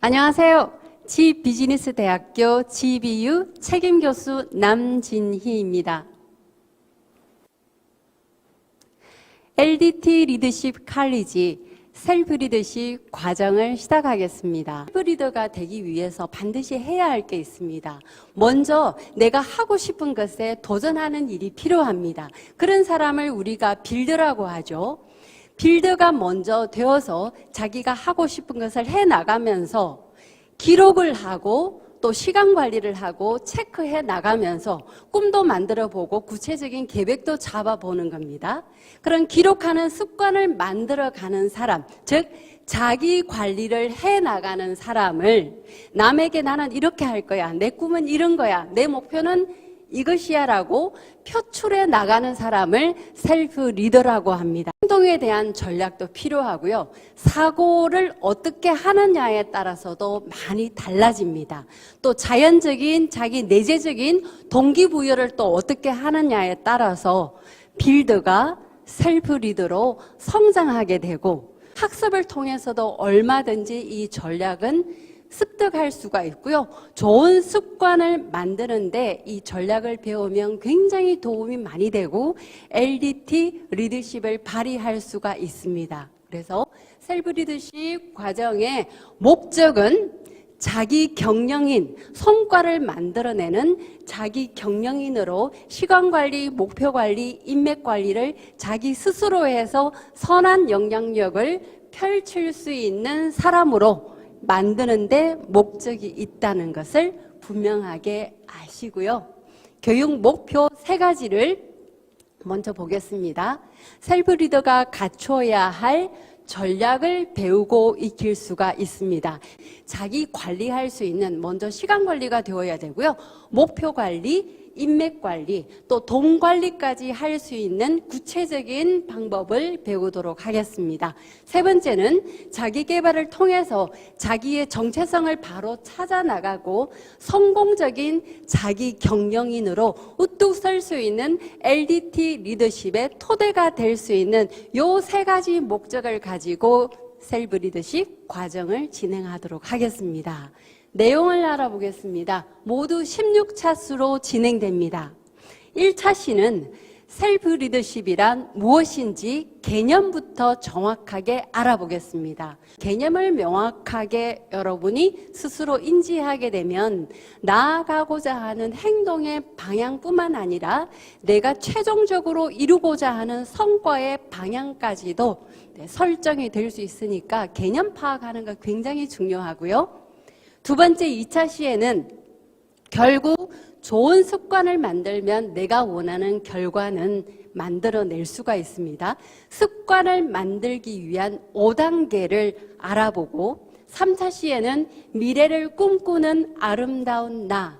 안녕하세요. 지비즈니스대학교 GBU 책임교수 남진희입니다. LDT 리더십 칼리지 셀프 리더십 과정을 시작하겠습니다. 셀프 리더가 되기 위해서 반드시 해야 할 게 있습니다. 먼저 내가 하고 싶은 것에 도전하는 일이 필요합니다. 그런 사람을 우리가 빌더라고 하죠. 빌더가 먼저 되어서 자기가 하고 싶은 것을 해나가면서 기록을 하고 또 시간 관리를 하고 체크해 나가면서 꿈도 만들어 보고 구체적인 계획도 잡아보는 겁니다. 그런 기록하는 습관을 만들어 가는 사람, 즉 자기 관리를 해 나가는 사람을 남에게 나는 이렇게 할 거야, 내 꿈은 이런 거야, 내 목표는 이것이야 라고 표출해 나가는 사람을 셀프 리더라고 합니다. 행동에 대한 전략도 필요하고요. 사고를 어떻게 하느냐에 따라서도 많이 달라집니다. 또 자연적인 자기 내재적인 동기부여를 또 어떻게 하느냐에 따라서 빌더가 셀프 리더로 성장하게 되고 학습을 통해서도 얼마든지 이 전략은 습득할 수가 있고요. 좋은 습관을 만드는데 이 전략을 배우면 굉장히 도움이 많이 되고 LDT 리더십을 발휘할 수가 있습니다. 그래서 셀프 리더십 과정의 목적은 자기 경영인, 성과를 만들어내는 자기 경영인으로 시간 관리, 목표 관리, 인맥 관리를 자기 스스로 해서 선한 영향력을 펼칠 수 있는 사람으로 만드는데 목적이 있다는 것을 분명하게 아시고요. 교육 목표 3가지를 먼저 보겠습니다. 셀프 리더가 갖춰야 할 전략을 배우고 익힐 수가 있습니다. 자기 관리할 수 있는 먼저 시간 관리가 되어야 되고요. 목표 관리, 인맥 관리, 또 돈 관리까지 할 수 있는 구체적인 방법을 배우도록 하겠습니다. 3번째는 자기 개발을 통해서 자기의 정체성을 바로 찾아 나가고 성공적인 자기 경영인으로 우뚝 설 수 있는 LDT 리더십의 토대가 될 수 있는 요 3가지 목적을 가지고 셀프 리더십 과정을 진행하도록 하겠습니다. 내용을 알아보겠습니다. 모두 16차수로 진행됩니다. 1차 시는 셀프 리더십이란 무엇인지 개념부터 정확하게 알아보겠습니다. 개념을 명확하게 여러분이 스스로 인지하게 되면 나아가고자 하는 행동의 방향뿐만 아니라 내가 최종적으로 이루고자 하는 성과의 방향까지도 설정이 될 수 있으니까 개념 파악하는 거 굉장히 중요하고요. 2번째 2차 시에는 결국 좋은 습관을 만들면 내가 원하는 결과는 만들어낼 수가 있습니다. 습관을 만들기 위한 5단계를 알아보고 3차 시에는 미래를 꿈꾸는 아름다운 나,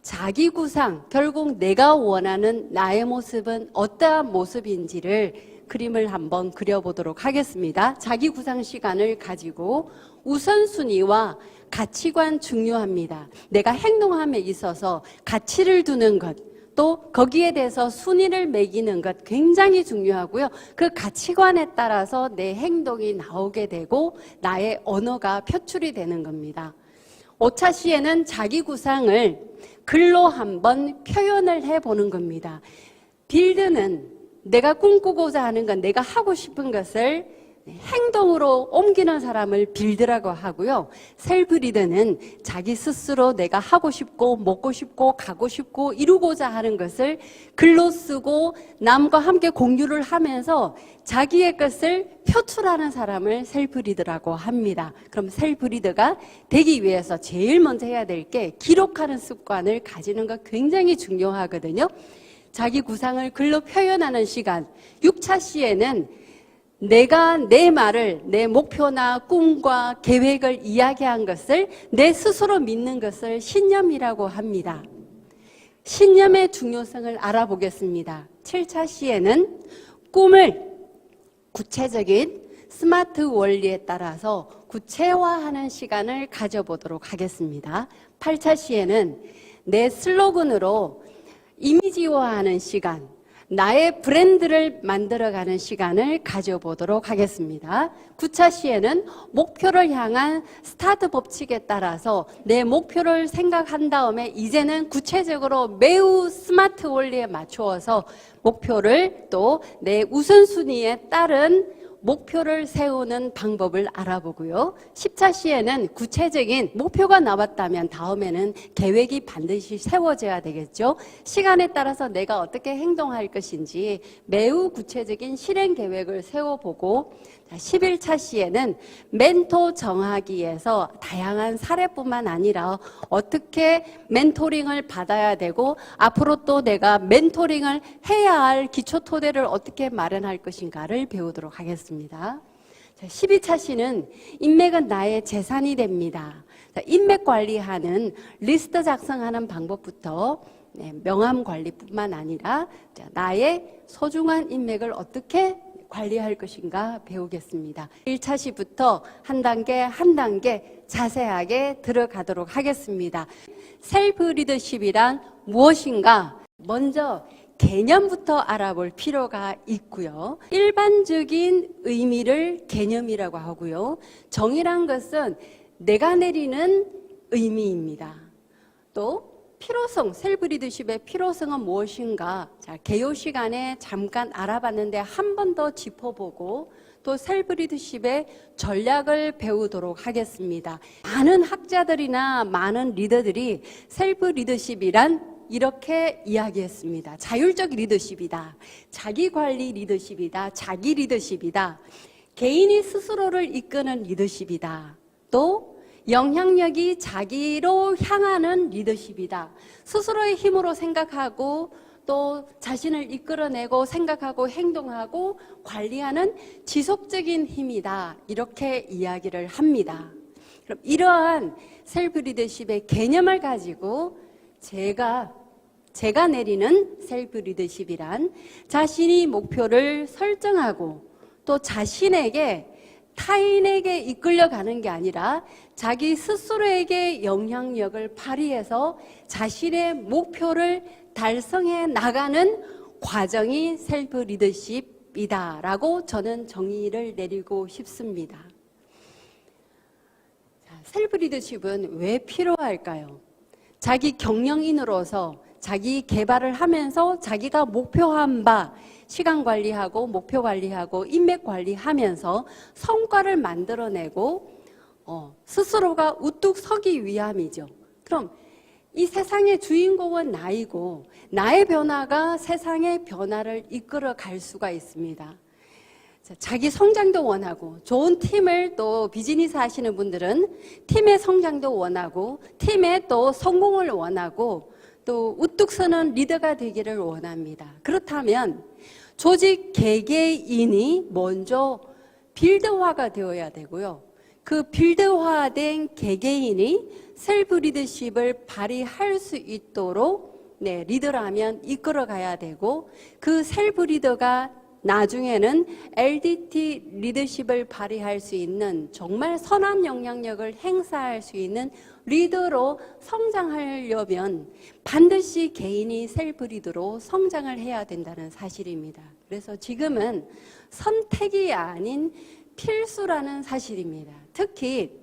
자기 구상, 결국 내가 원하는 나의 모습은 어떠한 모습인지를 그림을 한번 그려보도록 하겠습니다. 자기 구상 시간을 가지고 우선순위와 가치관 중요합니다. 내가 행동함에 있어서 가치를 두는 것, 또 거기에 대해서 순위를 매기는 것 굉장히 중요하고요. 그 가치관에 따라서 내 행동이 나오게 되고 나의 언어가 표출이 되는 겁니다. 5차 시에는 자기 구상을 글로 한번 표현을 해보는 겁니다. 빌드는 내가 꿈꾸고자 하는 것, 내가 하고 싶은 것을 행동으로 옮기는 사람을 빌드라고 하고요. 셀프 리더는 자기 스스로 내가 하고 싶고 먹고 싶고 가고 싶고 이루고자 하는 것을 글로 쓰고 남과 함께 공유를 하면서 자기의 것을 표출하는 사람을 셀프 리더라고 합니다. 그럼 셀프 리더가 되기 위해서 제일 먼저 해야 될 게 기록하는 습관을 가지는 것 굉장히 중요하거든요. 자기 구상을 글로 표현하는 시간. 6차 시에는 내가 내 말을, 내 목표나 꿈과 계획을 이야기한 것을 내 스스로 믿는 것을 신념이라고 합니다. 신념의 중요성을 알아보겠습니다. 7차 시에는 꿈을 구체적인 스마트 원리에 따라서 구체화하는 시간을 가져보도록 하겠습니다. 8차 시에는 내 슬로건으로 이미지화하는 시간, 나의 브랜드를 만들어가는 시간을 가져보도록 하겠습니다. 9차 시에는 목표를 향한 스타트 법칙에 따라서 내 목표를 생각한 다음에 이제는 구체적으로 매우 스마트 원리에 맞추어서 목표를 또 내 우선순위에 따른 목표를 세우는 방법을 알아보고요. 10차 시에는 구체적인 목표가 나왔다면 다음에는 계획이 반드시 세워져야 되겠죠. 시간에 따라서 내가 어떻게 행동할 것인지 매우 구체적인 실행 계획을 세워보고 11차 시에는 멘토 정하기에서 다양한 사례뿐만 아니라 어떻게 멘토링을 받아야 되고 앞으로 또 내가 멘토링을 해야 할 기초 토대를 어떻게 마련할 것인가를 배우도록 하겠습니다. 12차 시는 인맥은 나의 재산이 됩니다. 인맥 관리하는 리스트 작성하는 방법부터 명함 관리뿐만 아니라 나의 소중한 인맥을 어떻게 관리할 것인가 배우겠습니다. 1차 시부터 한 단계 한 단계 자세하게 들어가도록 하겠습니다. 셀프 리더십이란 무엇인가? 먼저 개념부터 알아볼 필요가 있고요. 일반적인 의미를 개념이라고 하고요. 정의란 것은 내가 내리는 의미입니다. 또 필요성, 셀프 리더십의 필요성은 무엇인가? 자, 개요 시간에 잠깐 알아봤는데 한 번 더 짚어보고 또 셀프 리더십의 전략을 배우도록 하겠습니다. 많은 학자들이나 많은 리더들이 셀프 리더십이란 이렇게 이야기했습니다. 자율적 리더십이다. 자기관리 리더십이다. 자기 리더십이다. 개인이 스스로를 이끄는 리더십이다. 또 영향력이 자기로 향하는 리더십이다. 스스로의 힘으로 생각하고 또 자신을 이끌어내고 생각하고 행동하고 관리하는 지속적인 힘이다. 이렇게 이야기를 합니다. 그럼 이러한 셀프 리더십의 개념을 가지고 제가 내리는 셀프 리더십이란 자신이 목표를 설정하고 또 자신에게 타인에게 이끌려가는 게 아니라 자기 스스로에게 영향력을 발휘해서 자신의 목표를 달성해 나가는 과정이 셀프 리더십이다라고 저는 정의를 내리고 싶습니다. 셀프 리더십은 왜 필요할까요? 자기 경영인으로서 자기 개발을 하면서 자기가 목표한 바 시간 관리하고 목표 관리하고 인맥 관리하면서 성과를 만들어내고 스스로가 우뚝 서기 위함이죠. 그럼 이 세상의 주인공은 나이고 나의 변화가 세상의 변화를 이끌어 갈 수가 있습니다. 자기 성장도 원하고 좋은 팀을 또 비즈니스 하시는 분들은 팀의 성장도 원하고 팀의 또 성공을 원하고 또 우뚝 서는 리더가 되기를 원합니다. 그렇다면 조직 개개인이 먼저 빌드화가 되어야 되고요. 그 빌드화된 개개인이 셀프 리더십을 발휘할 수 있도록 리더라면 이끌어 가야 되고 그 셀프 리더가 나중에는 LDT 리더십을 발휘할 수 있는 정말 선한 영향력을 행사할 수 있는 리더로 성장하려면 반드시 개인이 셀프 리더로 성장을 해야 된다는 사실입니다. 그래서 지금은 선택이 아닌 필수라는 사실입니다. 특히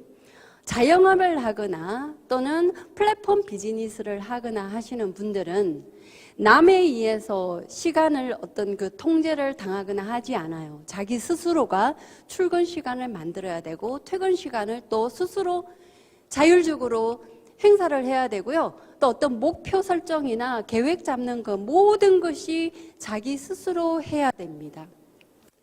자영업을 하거나 또는 플랫폼 비즈니스를 하거나 하시는 분들은 남에 의해서 시간을 어떤 그 통제를 당하거나 하지 않아요. 자기 스스로가 출근 시간을 만들어야 되고 퇴근 시간을 또 스스로 자율적으로 행사를 해야 되고요. 또 어떤 목표 설정이나 계획 잡는 것 모든 것이 자기 스스로 해야 됩니다.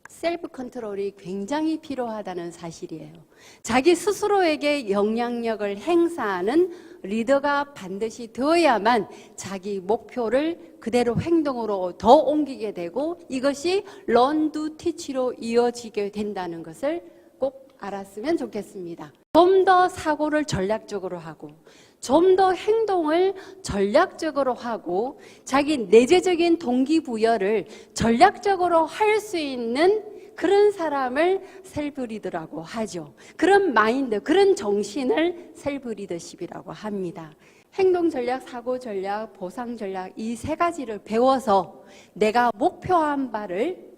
셀프 컨트롤이 굉장히 필요하다는 사실이에요. 자기 스스로에게 영향력을 행사하는 리더가 반드시 되어야만 자기 목표를 그대로 행동으로 더 옮기게 되고 이것이 learn to teach로 이어지게 된다는 것을 꼭 알았으면 좋겠습니다. 좀 더 사고를 전략적으로 하고 좀 더 행동을 전략적으로 하고 자기 내재적인 동기부여를 전략적으로 할 수 있는 그런 사람을 셀프 리더라고 하죠. 그런 마인드, 그런 정신을 셀프 리더십이라고 합니다. 행동 전략, 사고 전략, 보상 전략 이 세 가지를 배워서 내가 목표한 바를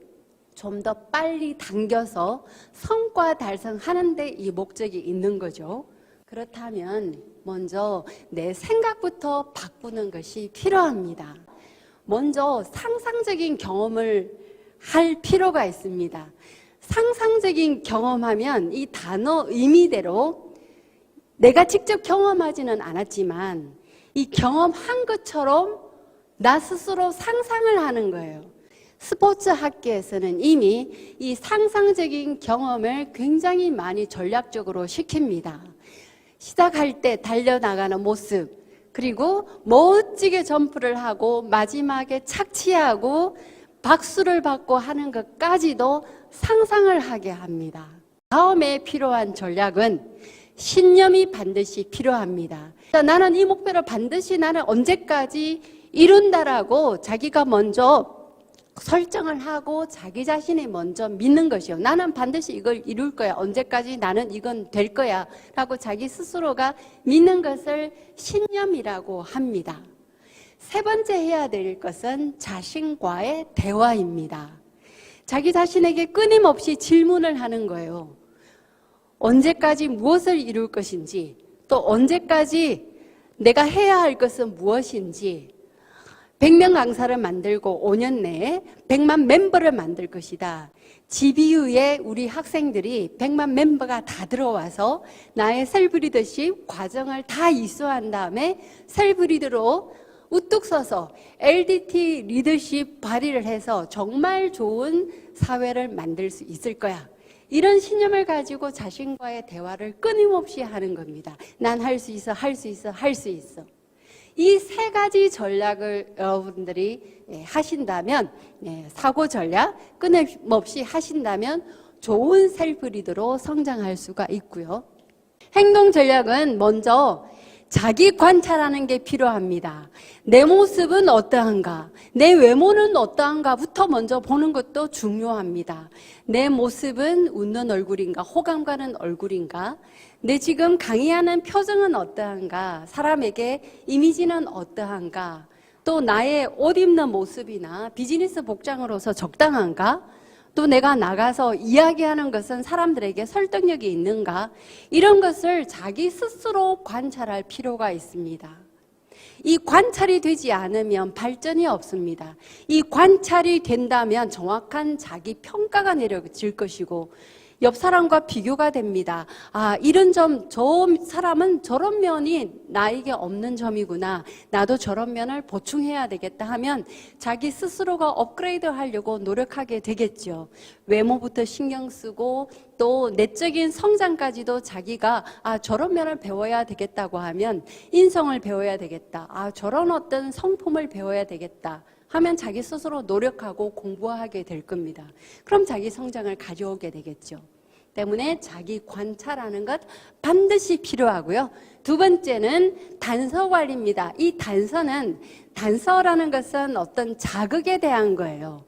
좀 더 빨리 당겨서 성과 달성하는 데 이 목적이 있는 거죠. 그렇다면 먼저 내 생각부터 바꾸는 것이 필요합니다. 먼저 상상적인 경험을 할 필요가 있습니다. 상상적인 경험하면 이 단어 의미대로 내가 직접 경험하지는 않았지만 이 경험한 것처럼 나 스스로 상상을 하는 거예요. 스포츠 학계에서는 이미 이 상상적인 경험을 굉장히 많이 전략적으로 시킵니다. 시작할 때 달려나가는 모습, 그리고 멋지게 점프를 하고 마지막에 착지하고 박수를 받고 하는 것까지도 상상을 하게 합니다. 다음에 필요한 전략은 신념이 반드시 필요합니다. 나는 이 목표를 반드시 나는 언제까지 이룬다라고 자기가 먼저 설정을 하고 자기 자신이 먼저 믿는 것이요. 나는 반드시 이걸 이룰 거야. 언제까지 나는 이건 될 거야. 라고 자기 스스로가 믿는 것을 신념이라고 합니다. 세 번째 해야 될 것은 자신과의 대화입니다. 자기 자신에게 끊임없이 질문을 하는 거예요. 언제까지 무엇을 이룰 것인지, 또 언제까지 내가 해야 할 것은 무엇인지, 100명 강사를 만들고 5년 내에 100만 멤버를 만들 것이다. GBU에 우리 학생들이 100만 멤버가 다 들어와서 나의 셀프 리더십 과정을 다 이수한 다음에 셀프 리더로 우뚝 서서 LDT 리더십 발휘를 해서 정말 좋은 사회를 만들 수 있을 거야. 이런 신념을 가지고 자신과의 대화를 끊임없이 하는 겁니다. 난 할 수 있어, 할 수 있어, 할 수 있어. 이 세 가지 전략을 여러분들이 하신다면, 사고 전략 끊임없이 하신다면 좋은 셀프 리더로 성장할 수가 있고요. 행동 전략은 먼저 자기 관찰하는 게 필요합니다. 내 모습은 어떠한가, 내 외모는 어떠한가부터 먼저 보는 것도 중요합니다. 내 모습은 웃는 얼굴인가, 호감 가는 얼굴인가, 내 지금 강의하는 표정은 어떠한가, 사람에게 이미지는 어떠한가, 또 나의 옷 입는 모습이나 비즈니스 복장으로서 적당한가, 또 내가 나가서 이야기하는 것은 사람들에게 설득력이 있는가, 이런 것을 자기 스스로 관찰할 필요가 있습니다. 이 관찰이 되지 않으면 발전이 없습니다. 이 관찰이 된다면 정확한 자기 평가가 내려질 것이고 옆 사람과 비교가 됩니다. 아, 이런 점, 저 사람은 저런 면이 나에게 없는 점이구나. 나도 저런 면을 보충해야 되겠다 하면 자기 스스로가 업그레이드 하려고 노력하게 되겠죠. 외모부터 신경 쓰고 또 내적인 성장까지도 자기가 저런 면을 배워야 되겠다고 하면 인성을 배워야 되겠다. 저런 어떤 성품을 배워야 되겠다. 하면 자기 스스로 노력하고 공부하게 될 겁니다. 그럼 자기 성장을 가져오게 되겠죠. 때문에 자기 관찰하는 것 반드시 필요하고요. 두 번째는 단서 관리입니다. 이 단서라는 것은 어떤 자극에 대한 거예요.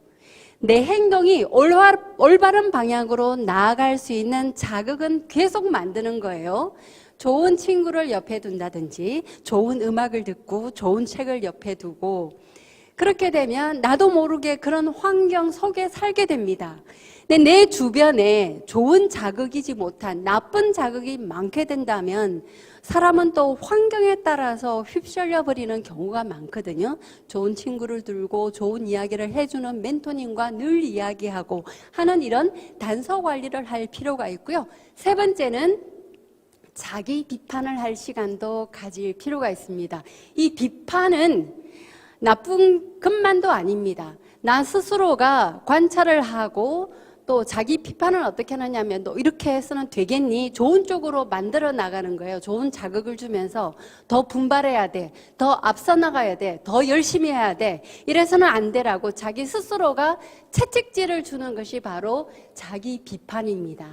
내 행동이 올바른 방향으로 나아갈 수 있는 자극은 계속 만드는 거예요. 좋은 친구를 옆에 둔다든지 좋은 음악을 듣고 좋은 책을 옆에 두고 그렇게 되면 나도 모르게 그런 환경 속에 살게 됩니다. 근데 내 주변에 좋은 자극이지 못한 나쁜 자극이 많게 된다면 사람은 또 환경에 따라서 휩쓸려 버리는 경우가 많거든요. 좋은 친구를 들고 좋은 이야기를 해주는 멘토님과 늘 이야기하고 하는 이런 단서 관리를 할 필요가 있고요. 세 번째는 자기 비판을 할 시간도 가질 필요가 있습니다. 이 비판은 나쁜 것만도 아닙니다. 나 스스로가 관찰을 하고 또 자기 비판을 어떻게 하느냐면 너 이렇게 해서는 되겠니? 좋은 쪽으로 만들어 나가는 거예요. 좋은 자극을 주면서 더 분발해야 돼. 더 앞서 나가야 돼. 더 열심히 해야 돼. 이래서는 안 되라고 자기 스스로가 채찍질을 주는 것이 바로 자기 비판입니다.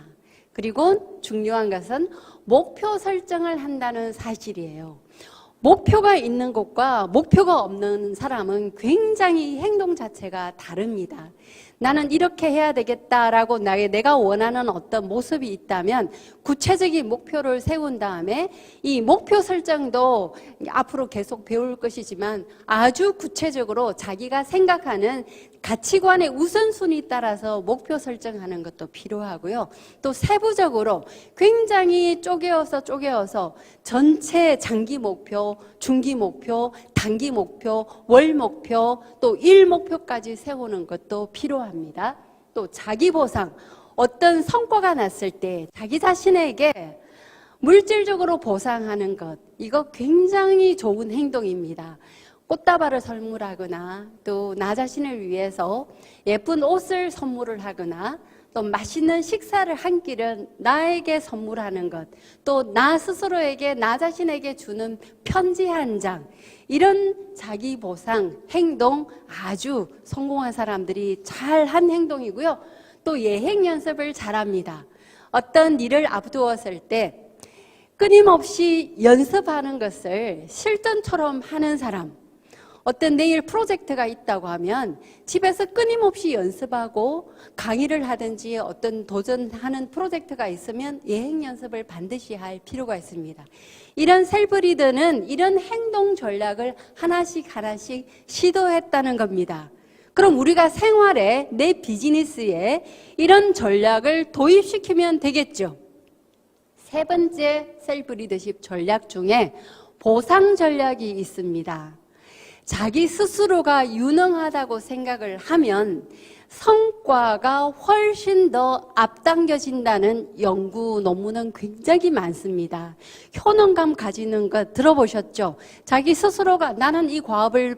그리고 중요한 것은 목표 설정을 한다는 사실이에요. 목표가 있는 것과 목표가 없는 사람은 굉장히 행동 자체가 다릅니다. 나는 이렇게 해야 되겠다라고 내가 원하는 어떤 모습이 있다면 구체적인 목표를 세운 다음에 이 목표 설정도 앞으로 계속 배울 것이지만 아주 구체적으로 자기가 생각하는 가치관의 우선순위 따라서 목표 설정하는 것도 필요하고요. 또 세부적으로 굉장히 쪼개어서 전체 장기 목표, 중기 목표, 단기 목표, 월 목표, 또 일 목표까지 세우는 것도 필요합니다. 또 자기 보상, 어떤 성과가 났을 때 자기 자신에게 물질적으로 보상하는 것, 이거 굉장히 좋은 행동입니다. 꽃다발을 선물하거나 또 나 자신을 위해서 예쁜 옷을 선물을 하거나 또 맛있는 식사를 한 끼를 나에게 선물하는 것, 또 나 스스로에게 나 자신에게 주는 편지 한 장, 이런 자기 보상 행동 아주 성공한 사람들이 잘한 행동이고요. 또 예행 연습을 잘합니다. 어떤 일을 앞두었을 때 끊임없이 연습하는 것을 실전처럼 하는 사람, 어떤 내일 프로젝트가 있다고 하면 집에서 끊임없이 연습하고 강의를 하든지 어떤 도전하는 프로젝트가 있으면 예행 연습을 반드시 할 필요가 있습니다. 이런 셀프 리더는 이런 행동 전략을 하나씩 시도했다는 겁니다. 그럼 우리가 생활에, 내 비즈니스에 이런 전략을 도입시키면 되겠죠. 세 번째 셀프 리더십 전략 중에 보상 전략이 있습니다. 자기 스스로가 유능하다고 생각을 하면 성과가 훨씬 더 앞당겨진다는 연구 논문은 굉장히 많습니다. 효능감 가지는 것 들어보셨죠? 자기 스스로가 나는 이 과업을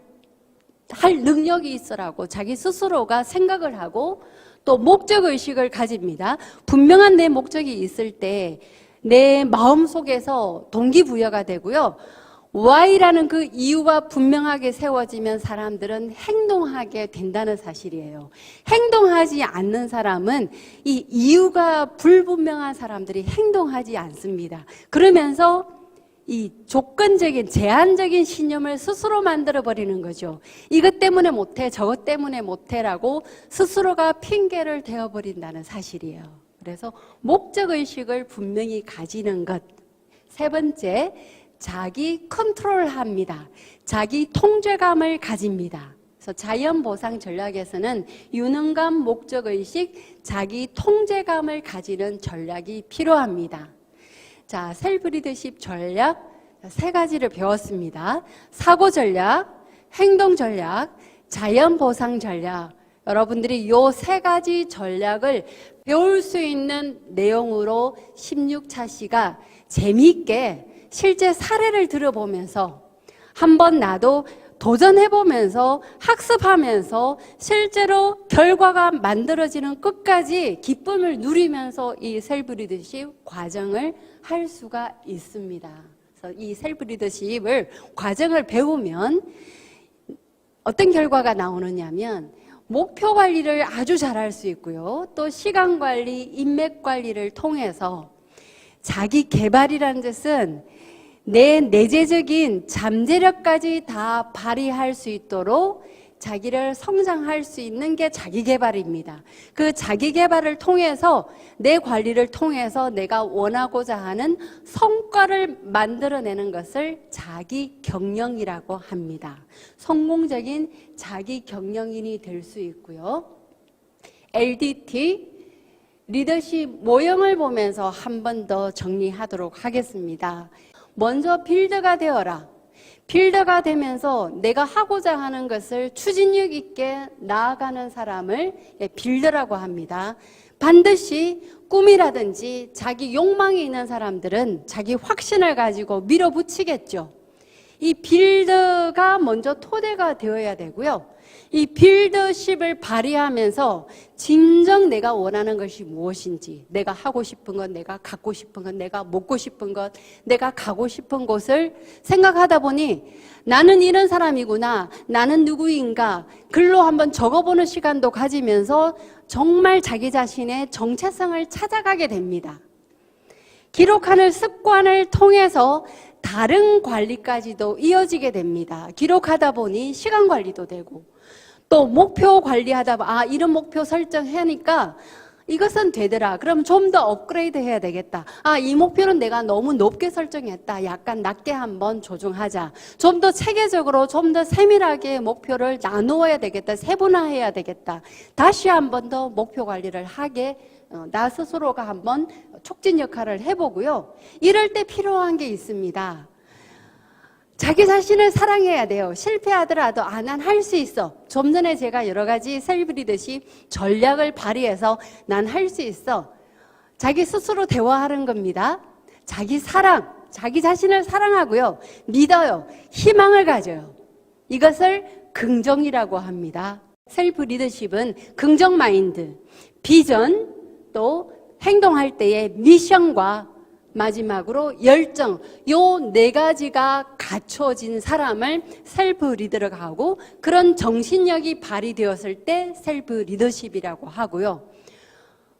할 능력이 있어라고 자기 스스로가 생각을 하고 또 목적의식을 가집니다. 분명한 내 목적이 있을 때 내 마음속에서 동기부여가 되고요. Y라는 그 이유가 분명하게 세워지면 사람들은 행동하게 된다는 사실이에요. 행동하지 않는 사람은 이 이유가 불분명한 사람들이 행동하지 않습니다. 그러면서 이 조건적인, 제한적인 신념을 스스로 만들어버리는 거죠. 이것 때문에 못해, 저것 때문에 못해라고 스스로가 핑계를 대어버린다는 사실이에요. 그래서 목적의식을 분명히 가지는 것. 세 번째, 자기 컨트롤합니다. 자기 통제감을 가집니다. 그래서 자연보상 전략에서는 유능감, 목적의식, 자기 통제감을 가지는 전략이 필요합니다. 자, 셀프 리더십 전략 세 가지를 배웠습니다. 사고 전략, 행동 전략, 자연보상 전략. 여러분들이 이 세 가지 전략을 배울 수 있는 내용으로 16차 시가 재미있게 실제 사례를 들어보면서 한번 나도 도전해보면서 학습하면서 실제로 결과가 만들어지는 끝까지 기쁨을 누리면서 이 셀프 리더십 과정을 할 수가 있습니다. 그래서 이 셀프 리더십을 과정을 배우면 어떤 결과가 나오느냐면 목표 관리를 아주 잘할 수 있고요. 또 시간 관리, 인맥 관리를 통해서 자기 개발이라는 뜻은 내 내재적인 잠재력까지 다 발휘할 수 있도록 자기를 성장할 수 있는 게 자기 개발입니다. 그 자기 개발을 통해서 내 관리를 통해서 내가 원하고자 하는 성과를 만들어내는 것을 자기 경영이라고 합니다. 성공적인 자기 경영인이 될 수 있고요. LDT 리더십 모형을 보면서 한 번 더 정리하도록 하겠습니다. 먼저 빌더가 되어라. 빌더가 되면서 내가 하고자 하는 것을 추진력 있게 나아가는 사람을 빌더라고 합니다. 반드시 꿈이라든지 자기 욕망이 있는 사람들은 자기 확신을 가지고 밀어붙이겠죠. 이 빌더가 먼저 토대가 되어야 되고요. 이 빌더십을 발휘하면서 진정 내가 원하는 것이 무엇인지, 내가 하고 싶은 것, 내가 갖고 싶은 것, 내가 먹고 싶은 것, 내가 가고 싶은 곳을 생각하다 보니 나는 이런 사람이구나, 나는 누구인가 글로 한번 적어보는 시간도 가지면서 정말 자기 자신의 정체성을 찾아가게 됩니다. 기록하는 습관을 통해서 다른 관리까지도 이어지게 됩니다. 기록하다 보니 시간 관리도 되고 또 목표 관리하다 보면 이런 목표 설정하니까 이것은 되더라. 그럼 좀 더 업그레이드 해야 되겠다. 이 목표는 내가 너무 높게 설정했다. 약간 낮게 한번 조정하자. 좀 더 체계적으로, 좀 더 세밀하게 목표를 나누어야 되겠다. 세분화해야 되겠다. 다시 한번 더 목표 관리를 하게 나 스스로가 한번 촉진 역할을 해보고요. 이럴 때 필요한 게 있습니다. 자기 자신을 사랑해야 돼요. 실패하더라도 난 할 수 있어. 좀 전에 제가 여러 가지 셀프 리더십 전략을 발휘해서 난 할 수 있어. 자기 스스로 대화하는 겁니다. 자기 사랑, 자기 자신을 사랑하고요. 믿어요. 희망을 가져요. 이것을 긍정이라고 합니다. 셀프 리더십은 긍정 마인드, 비전, 또 행동할 때의 미션과 마지막으로 열정, 요 네 가지가 갖춰진 사람을 셀프 리더라고 하고, 그런 정신력이 발휘되었을 때 셀프 리더십이라고 하고요.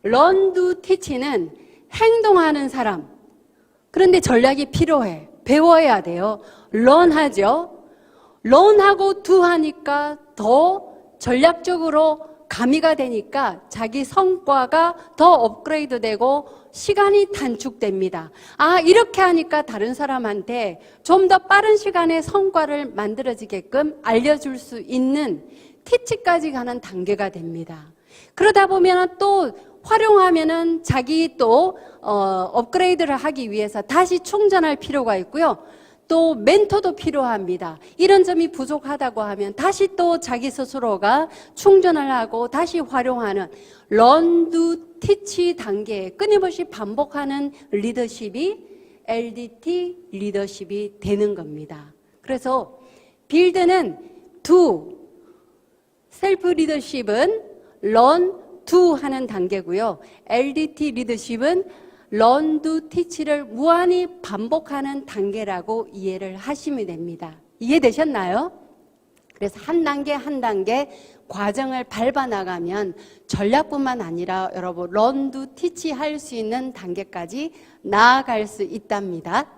Learn to teach는 행동하는 사람. 그런데 전략이 필요해. 배워야 돼요. Learn 하죠. Learn 하고 do 하니까 더 전략적으로 가미가 되니까 자기 성과가 더 업그레이드 되고 시간이 단축됩니다. 이렇게 하니까 다른 사람한테 좀 더 빠른 시간에 성과를 만들어지게끔 알려줄 수 있는 티치까지 가는 단계가 됩니다. 그러다 보면 또 활용하면은 자기 또 업그레이드를 하기 위해서 다시 충전할 필요가 있고요. 또 멘토도 필요합니다. 이런 점이 부족하다고 하면 다시 또 자기 스스로가 충전을 하고 다시 활용하는 Learn to Teach 단계에 끊임없이 반복하는 리더십이 LDT 리더십이 되는 겁니다. 그래서 빌드는 do, 셀프 리더십은 Learn to 하는 단계고요. LDT 리더십은 Learn to Teach를 무한히 반복하는 단계라고 이해를 하시면 됩니다. 이해되셨나요? 그래서 한 단계 한 단계 과정을 밟아 나가면 전략뿐만 아니라 여러분 Learn to Teach 할 수 있는 단계까지 나아갈 수 있답니다.